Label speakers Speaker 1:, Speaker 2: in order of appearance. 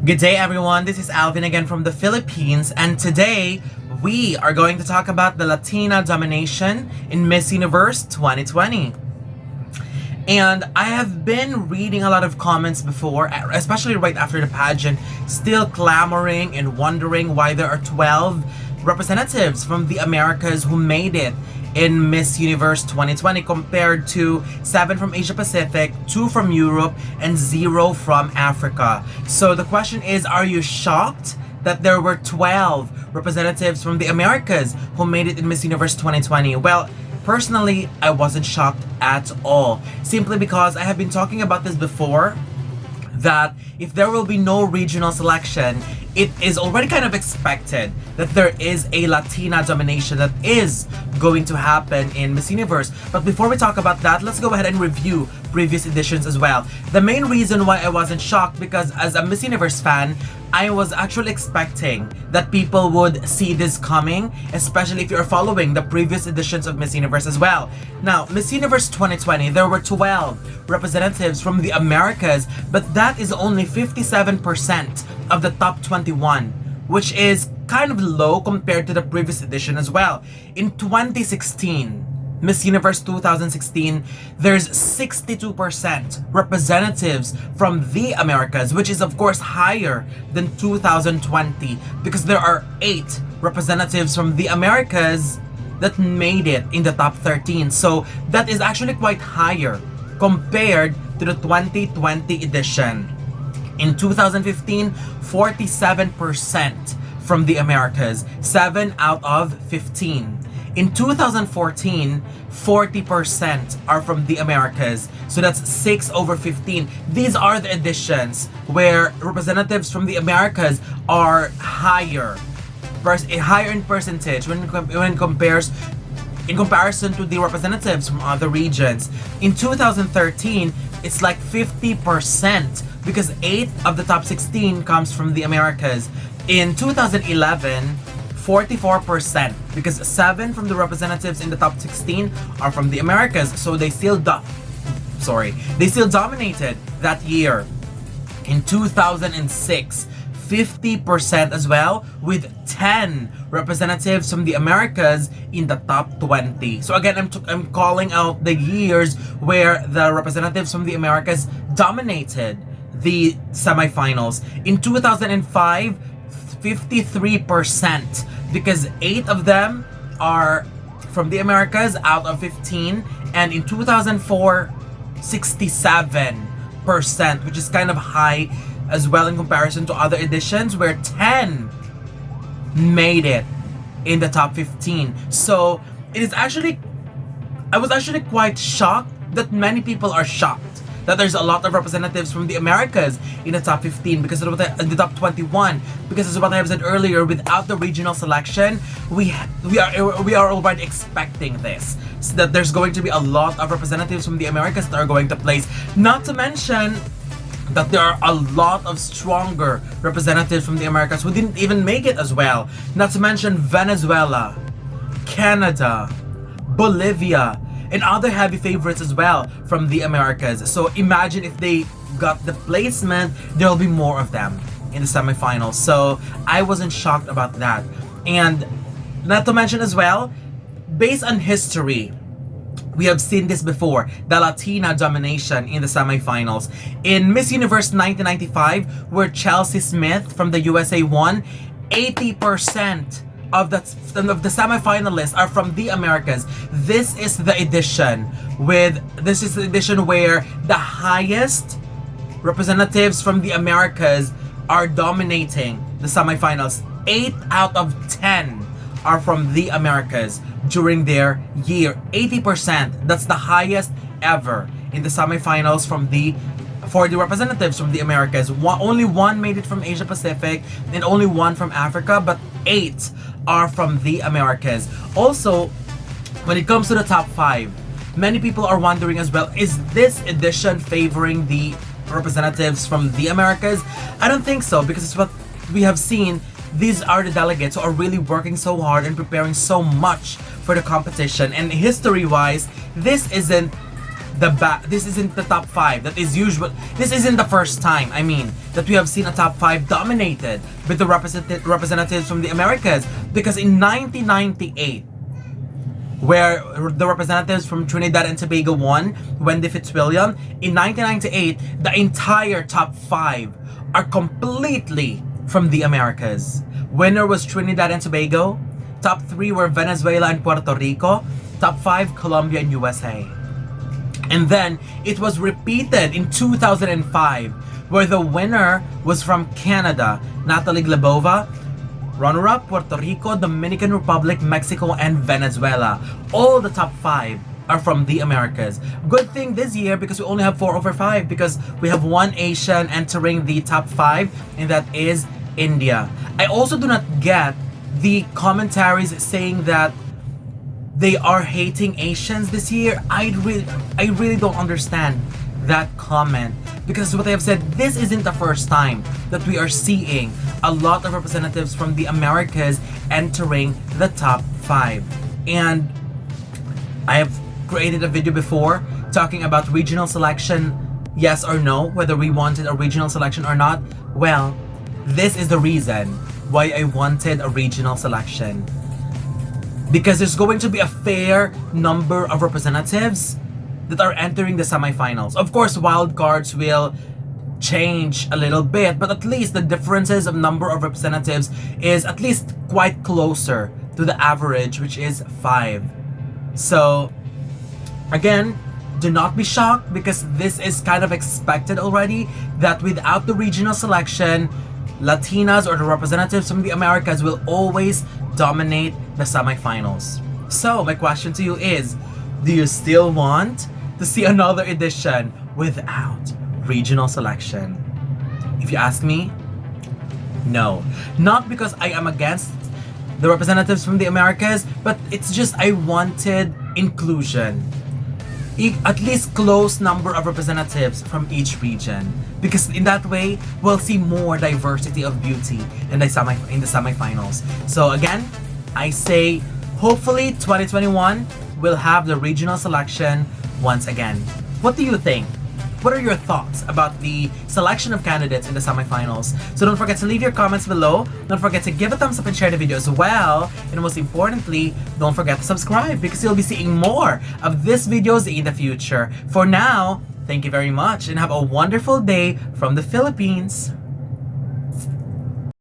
Speaker 1: Good day, everyone. This is Alvin again from the Philippines, and today we are going to talk about the Latina domination in Miss Universe 2020. And I have been reading a lot of comments before, especially right after the pageant, still clamoring and wondering why there are 12 representatives from the Americas who made it in Miss Universe 2020 compared to 7 from Asia Pacific, 2 from Europe, and 0 from Africa. So the question is, are you shocked that there were 12 representatives from the Americas who made it in Miss Universe 2020? Well, personally, I wasn't shocked at all. Simply because I have been talking about this before, that if there will be no regional selection, it is already kind of expected that there is a Latina domination that is going to happen in Miss Universe. But before we talk about that, let's go ahead and review previous editions as well. The main reason why I wasn't shocked, because as a Miss Universe fan, I was actually expecting that people would see this coming, especially if you're following the previous editions of Miss Universe as well. Now, Miss Universe 2020, there were 12 representatives from the Americas, but that is only 57% of the top 21, which is kind of low compared to the previous edition as well. In 2016, Miss Universe 2016, there's 62% representatives from the Americas, which is of course higher than 2020 because there are 8 representatives from the Americas that made it in the top 13. So that is actually quite higher compared to the 2020 edition. In 2015, 47% from the Americas, 7 out of 15. In 2014, 40% are from the Americas. So that's 6 over 15. These are the editions where representatives from the Americas are higher in percentage in comparison to the representatives from other regions. In 2013, it's like 50% because 8 of the top 16 comes from the Americas. In 2011, 44% because 7 from the representatives in the top 16 are from the Americas, so they still dominated that year. In 2006, 50% as well, with 10 representatives from the Americas in the top 20. So again, I'm calling out the years where the representatives from the Americas dominated the semifinals. In 2005, 53% because 8 of them are from the Americas out of 15, and in 2004, 67%, which is kind of high as well in comparison to other editions where 10 made it in the top 15. So it is actually, I was actually quite shocked that many people are shocked that there's a lot of representatives from the Americas in the top 15 because of in the top 21, because as what I have said earlier, without the regional selection, we are already expecting this, so that there's going to be a lot of representatives from the Americas that are going to place. Not to mention that there are a lot of stronger representatives from the Americas who didn't even make it as well. Not to mention Venezuela, Canada, Bolivia, and other heavy favorites as well from the Americas. So imagine if they got the placement, there will be more of them in the semifinals. So I wasn't shocked about that. And not to mention as well, based on history, we have seen this before, the Latina domination in the semifinals. In Miss Universe 1995, where Chelsea Smith from the USA won, 80% of the semifinalists are from the Americas. This is the edition where the highest representatives from the Americas are dominating the semifinals. 8 out of 10 are from the Americas during their year. 80%, that's the highest ever in the semifinals for the representatives from the Americas. Only 1 made it from Asia Pacific and only 1 from Africa, but 8 are from the Americas. Also, when it comes to the top 5, many people are wondering as well, is this edition favoring the representatives from the Americas? I don't think so, because it's what we have seen. These are the delegates who are really working so hard and preparing so much for the competition. And history-wise, this isn't this isn't the top 5 that is usual. This isn't the first time, I mean, that we have seen a top 5 dominated with the representatives from the Americas, because in 1998, where the representatives from Trinidad and Tobago won, Wendy Fitzwilliam, in 1998, the entire top 5 are completely from the Americas. Winner was Trinidad and Tobago, top 3 were Venezuela and Puerto Rico, top 5 Colombia and USA. And then it was repeated in 2005, where the winner was from Canada, Natalie Glebova, runner-up Puerto Rico, Dominican Republic, Mexico, and Venezuela. All the top 5 are from the Americas. Good thing this year, because we only have 4 over 5, because we have one Asian entering the top 5, and that is India. I also do not get the commentaries saying that they are hating Asians this year. I really don't understand that comment, because what I have said, this isn't the first time that we are seeing a lot of representatives from the Americas entering the top 5. And I have created a video before talking about regional selection, yes or no, whether we wanted a regional selection or not. Well, this is the reason why I wanted a regional selection, because there's going to be a fair number of representatives that are entering the semifinals. Of course, wild cards will change a little bit, but at least the differences of number of representatives is at least quite closer to the average, which is 5. So again, do not be shocked, because this is kind of expected already, that without the regional selection, Latinas or the representatives from the Americas will always dominate the semifinals. So my question to you is, do you still want to see another edition without regional selection? If you ask me, no. Not because I am against the representatives from the Americas, but it's just I wanted inclusion. At least close number of representatives from each region, because in that way we'll see more diversity of beauty in the semifinals. So again, I say hopefully 2021 will have the regional selection once again. What do you think? What are your thoughts about the selection of candidates in the semifinals? So don't forget to leave your comments below. Don't forget to give a thumbs up and share the video as well. And most importantly, don't forget to subscribe, because you'll be seeing more of these videos in the future. For now, thank you very much and have a wonderful day from the Philippines.